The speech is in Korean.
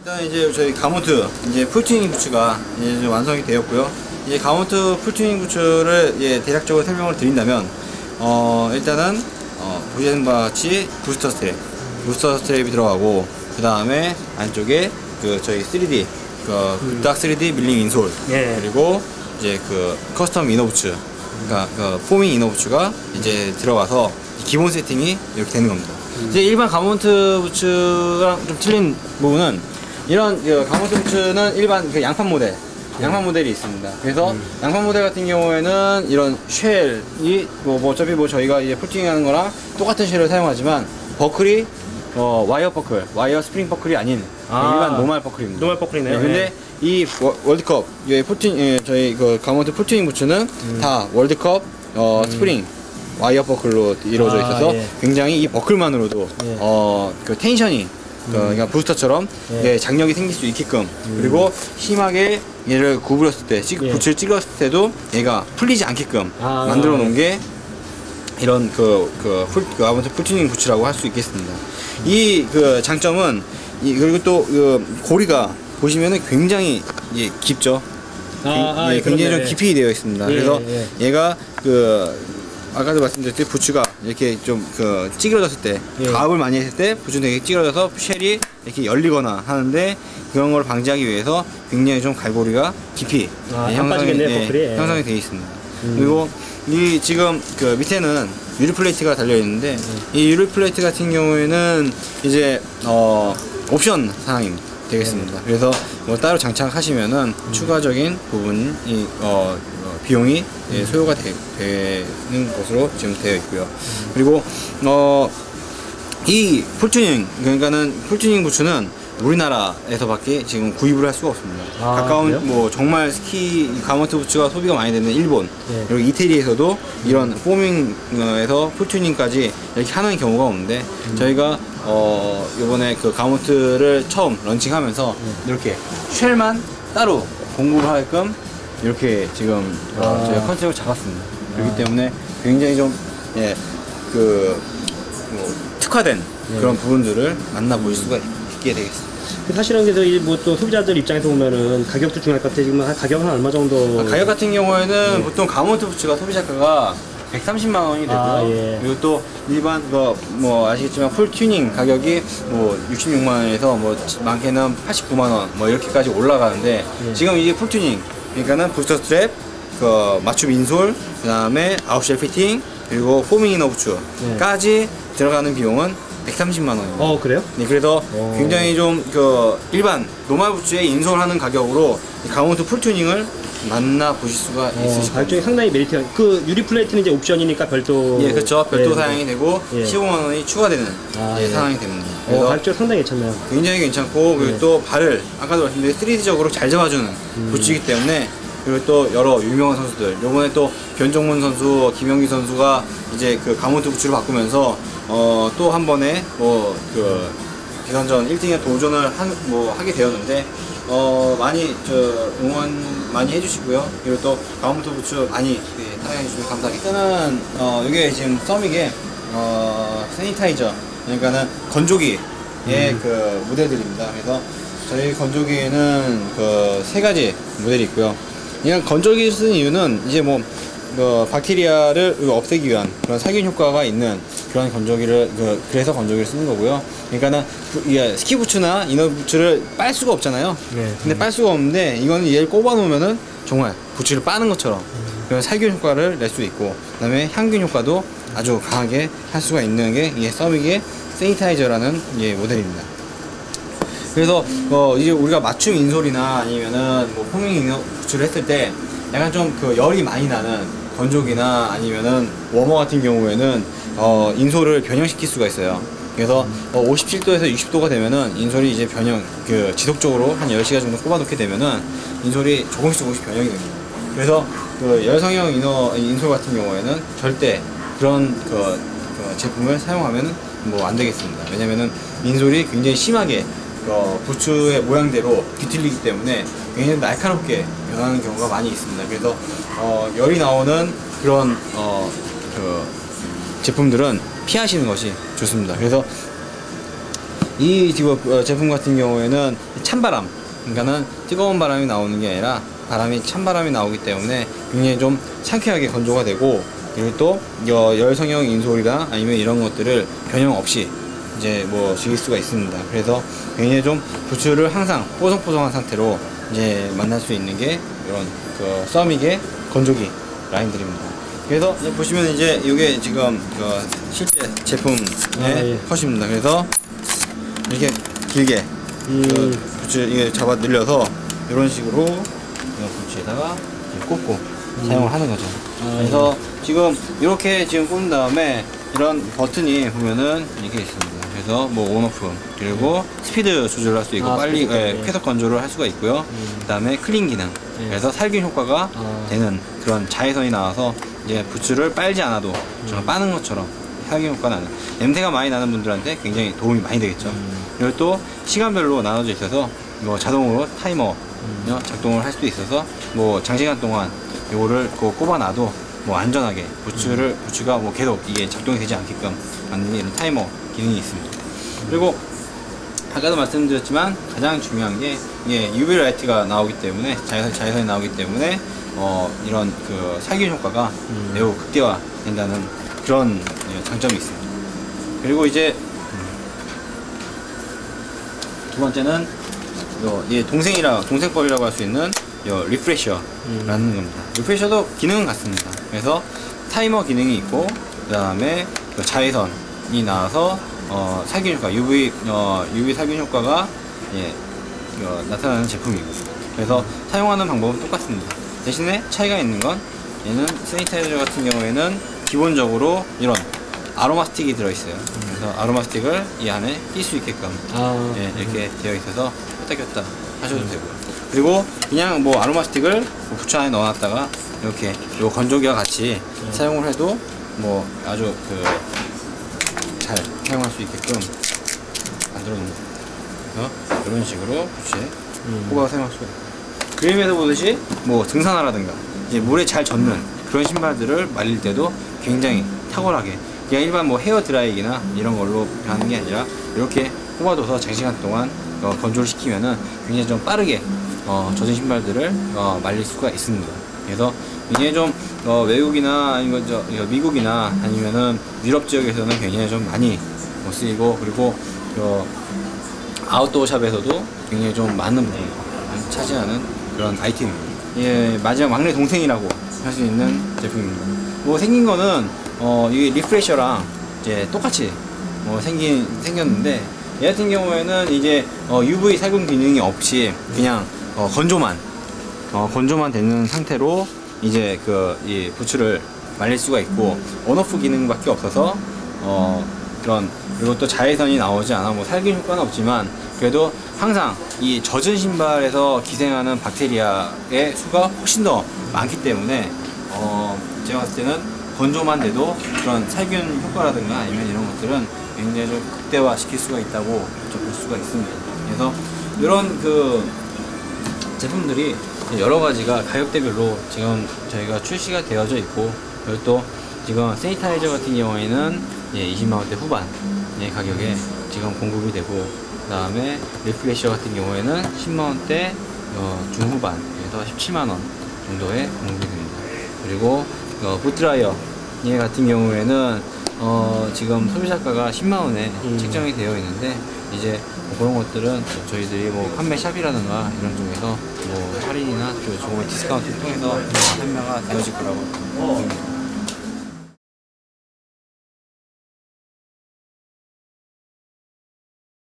일단 이제 저희 가모트 이제 풀튜닝 부츠가 이제 좀 완성이 되었고요. 이제 가모트 풀튜닝 부츠를 대략적으로 설명을 드린다면, 일단은 보시는 바와 같이 부스터 스트랩이 들어가고, 그 다음에 안쪽에 그 저희 3D 딱 3D 밀링 인솔, 그리고 이제 그 커스텀 이너 부츠, 그러니까 그 포밍 이너 부츠가 이제 들어가서 기본 세팅이 이렇게 되는 겁니다. 이제 일반 가모트 부츠랑 좀 틀린 부분은, 이런 가모트 부츠는 일반 그 양판 모델이 있습니다. 그래서 양판 모델 같은 경우에는 이런 쉘이 뭐 어차피 뭐 저희가 이제 풀팅하는 거랑 똑같은 쉘을 사용하지만, 버클이 와이어 스프링 버클이 아닌 일반 노멀 버클입니다. 노멀 버클이네요. 근데 이 월드컵 저희 그 가모트 풀튜닝 부츠는 다 월드컵 스프링 와이어 버클로 이루어져 있어서 굉장히 이 버클만으로도 그 텐션이 그러니까 부스터처럼 장력이 생길 수 있게끔, 그리고 심하게 얘를 구부렸을 때 부츠를 찍었을 때도 얘가 풀리지 않게끔 만들어 놓은 게 이런 가모트 풀튜닝 부츠라고 할 수 있겠습니다. 이 그 장점은 그리고 또 그 고리가 보시면은 굉장히 깊죠. 굉장히 좀 깊이 되어 있습니다. 그래서 얘가 아까도 말씀드렸듯이 부츠가 이렇게 좀 찌그러졌을 때, 가압을 많이 했을 때 부츠는 되게 찌그러져서 쉘이 이렇게 열리거나 하는데, 그런 걸 방지하기 위해서 굉장히 좀 갈고리가 깊이 형성이 되어 있습니다. 그리고 이 지금 밑에는 유리 플레이트가 달려 있는데, 이 유리 플레이트 같은 경우에는 이제 옵션 사항이 되겠습니다. 그래서 뭐 따로 장착하시면은 추가적인 부분이 비용이 소요가 되는 것으로 지금 되어 있고요. 그리고 이 풀튜닝, 그러니까는 풀튜닝 부츠는 우리나라에서밖에 지금 구입을 할 수가 없습니다. 가까운 그래요? 뭐 정말 스키 가모트 부츠가 소비가 많이 되는 일본, 그리고 이태리에서도 이런 포밍에서 풀튜닝까지 이렇게 하는 경우가 없는데, 저희가 이번에 그 가모트를 처음 런칭하면서 이렇게 쉘만 따로 공급을 하게끔 이렇게 지금 저희가 컨셉을 잡았습니다. 그렇기 때문에 굉장히 좀 특화된 그런 부분들을 만나보실 수가 있게 되겠습니다. 사실은 그래서 뭐 또 소비자들 입장에서 보면은 가격도 중요할 것 같아요. 지금 가격은 얼마 정도? 가격 같은 경우에는 보통 가모트 부츠가 소비자가가 130만 원이 되고요. 그리고 또 일반 뭐 아시겠지만 풀 튜닝 가격이 뭐 66만 원에서 뭐 많게는 89만 원 뭐 이렇게까지 올라가는데, 지금 이게 풀 튜닝, 그러니까는 부스터 스트랩, 맞춤 인솔, 그다음에 아웃쉘 피팅, 그리고 포밍 이너 부츠까지 들어가는 비용은 130만 원입니다. 그래요? 네, 그래서 굉장히 좀 일반 노멀 부츠에 인솔하는 가격으로 가모트 풀 튜닝을 만나보실 수가 있으실 겁니다. 가격이 상당히 메리트가, 유리 플레이트는 이제 옵션이니까 별도. 그렇죠. 별도 사양이 되고 15만 원이 추가되는 상황이 됩니다. 그래서 가격 상당히 괜찮네요. 굉장히 괜찮고, 그리고 또 발을 아까도 말씀드린 3D적으로 잘 잡아주는 부츠이기 때문에, 그리고 또 여러 유명한 선수들, 요번에 또 변종문 선수, 김영기 선수가 이제 가모트 부츠를 바꾸면서 또 한 번에 비선전 1등에 도전을 하게 되었는데, 많이 응원 많이 해주시고요. 그리고 또 가모트 부츠 많이 사랑해주시면 감사하겠습니다. 일단은 이게 지금 써믹의 세니타이저, 그러니까는 건조기의 모델들입니다. 그래서 저희 건조기에는 3가지 모델이 있고요. 그냥 건조기를 쓰는 이유는 이제 뭐 박테리아를 없애기 위한 그런 살균 효과가 있는 그런 건조기를 그래서 건조기를 쓰는 거고요. 그러니까는 스키 부츠나 이너 부츠를 빨 수가 없잖아요. 근데 빨 수가 없는데, 이거는 얘를 꼽아 놓으면은 정말 부츠를 빠는 것처럼 그런 살균 효과를 낼 수 있고, 그다음에 향균 효과도 아주 강하게 할 수가 있는 게 이게 써믹의 세니타이저라는 모델입니다. 그래서 이제 우리가 맞춤 인솔이나 아니면은 뭐 포밍 이너 부츠를 했을 때 약간 좀 열이 많이 나는 건조기나 아니면은 워머 같은 경우에는 인솔을 변형시킬 수가 있어요. 그래서 57도에서 60도가 되면은 인솔이 이제 지속적으로 한 10시간 정도 꼽아 놓게 되면은 인솔이 조금씩 변형이 됩니다. 그래서 열성형 인솔 같은 경우에는 절대 그런 제품을 사용하면은 뭐 안 되겠습니다. 왜냐면은 인솔이 굉장히 심하게 부츠의 모양대로 뒤틀리기 때문에 굉장히 날카롭게 변하는 경우가 많이 있습니다. 그래서 열이 나오는 그런 제품들은 피하시는 것이 좋습니다. 그래서 이 제품 같은 경우에는 찬바람, 그러니까는 뜨거운 바람이 나오는 게 아니라 찬바람이 나오기 때문에 굉장히 좀 상쾌하게 건조가 되고, 그리고 또 열성형 인솔이나 아니면 이런 것들을 변형 없이 이제 뭐 즐길 수가 있습니다. 그래서 굉장히 좀 부츠를 항상 뽀송뽀송한 상태로 이제 만날 수 있는 게 이런 그 써믹의 건조기 라인들입니다. 그래서 이제 보시면 이제 이게 지금 실제 제품의 예. 컷입니다. 그래서 이렇게 길게 부츠 이게 잡아 늘려서 이런 식으로 이 부츠에다가 꽂고 사용을 하는 거죠. 그래서 지금 이렇게 지금 꽂은 다음에 이런 버튼이 보면은 이렇게 있습니다. 그래서 뭐 온오프, 그리고 스피드 조절할 수 있고 빨리 쾌속 건조를 할 수가 있고요. 그다음에 클린 기능, 그래서 살균 효과가 되는 그런 자외선이 나와서 이제 부츠를 빨지 않아도 정말 빠는 것처럼 살균 효과가 나는, 냄새가 많이 나는 분들한테 굉장히 도움이 많이 되겠죠. 그리고 또 시간별로 나눠져 있어서 뭐 자동으로 타이머 작동을 할 수도 있어서 뭐 장시간 동안 요거를 꼽아놔도 뭐 안전하게 부츠가 뭐 계속 이게 작동이 되지 않게끔 만드는 이런 타이머 기능이 있습니다. 그리고 아까도 말씀드렸지만 가장 중요한 게 이게 UV 라이트가 나오기 때문에 자외선이 나오기 때문에 이런 그 살균 효과가 매우 극대화 된다는 그런 장점이 있습니다. 그리고 이제 두 번째는 동생법이라고 할 수 있는 리프레셔라는 겁니다. 리프레셔도 기능은 같습니다. 그래서 타이머 기능이 있고, 그 다음에 자외선이 나와서 살균 효과, UV 살균 효과가 나타나는 제품이고, 그래서 사용하는 방법은 똑같습니다. 대신에 차이가 있는 건 얘는 세니타이저 같은 경우에는 기본적으로 이런 아로마 스틱이 들어있어요. 그래서 아로마 스틱을 이 안에 낄 수 있게끔 이렇게 되어 있어서 뺐다 꼈다 하셔도 되고요. 그리고 그냥 뭐 아로마 스틱을 부츠 안에 넣어놨다가 이렇게 요 건조기와 같이 사용을 해도 뭐 아주 잘 사용할 수 있게끔 만들어 놓은 거예요. 그래서 이런 식으로 부츠에 꼽아 사용할 수가 있고, 그림에서 보듯이 뭐 등산화라든가 이제 물에 잘 젖는 그런 신발들을 말릴 때도 굉장히 탁월하게, 그냥 일반 뭐 헤어 드라이기나 이런 걸로 하는 게 아니라 이렇게 꼽아둬서 장시간 동안 건조를 시키면은 굉장히 좀 빠르게 젖은 신발들을 말릴 수가 있습니다. 그래서 굉장히 좀 외국이나 아니면 미국이나 아니면은 유럽 지역에서는 굉장히 좀 많이 쓰이고, 그리고 아웃도어 샵에서도 굉장히 좀 많은 부분을 차지하는 그런 아이템입니다. 예, 마지막 막내 동생이라고 할 수 있는 제품입니다. 뭐 생긴 거는 이게 리프레셔랑 이제 똑같이 생겼는데, 얘 같은 경우에는 이제 UV 살균 기능이 없이 그냥 건조만 되는 상태로 이제 이 부츠를 말릴 수가 있고, 온오프 기능밖에 없어서 그리고 또 자외선이 나오지 않아 뭐 살균 효과는 없지만 그래도 항상 이 젖은 신발에서 기생하는 박테리아의 수가 훨씬 더 많기 때문에 제가 봤을 때는 건조만 돼도 그런 살균 효과라든가 아니면 이런 것들은 굉장히 좀 극대화 시킬 수가 있다고 볼 수가 있습니다. 그래서 이런 제품들이 여러 가지가 가격대별로 지금 저희가 출시가 되어져 있고, 그리고 또 지금 세니타이저 같은 경우에는 20만원대 후반의 가격에 지금 공급이 되고, 그 다음에 리프레셔 같은 경우에는 10만원대 중후반에서 17만원 정도에 공급이 됩니다. 그리고 붓드라이어 얘 같은 경우에는 지금 소비자가가 10만원에 책정이 되어 있는데, 이제 뭐 그런 것들은 저희들이 뭐 판매 샵이라든가 이런 쪽에서 뭐 할인이나 조금의 디스카운트를 통해서 판매가 되어질 거라고 봅니다.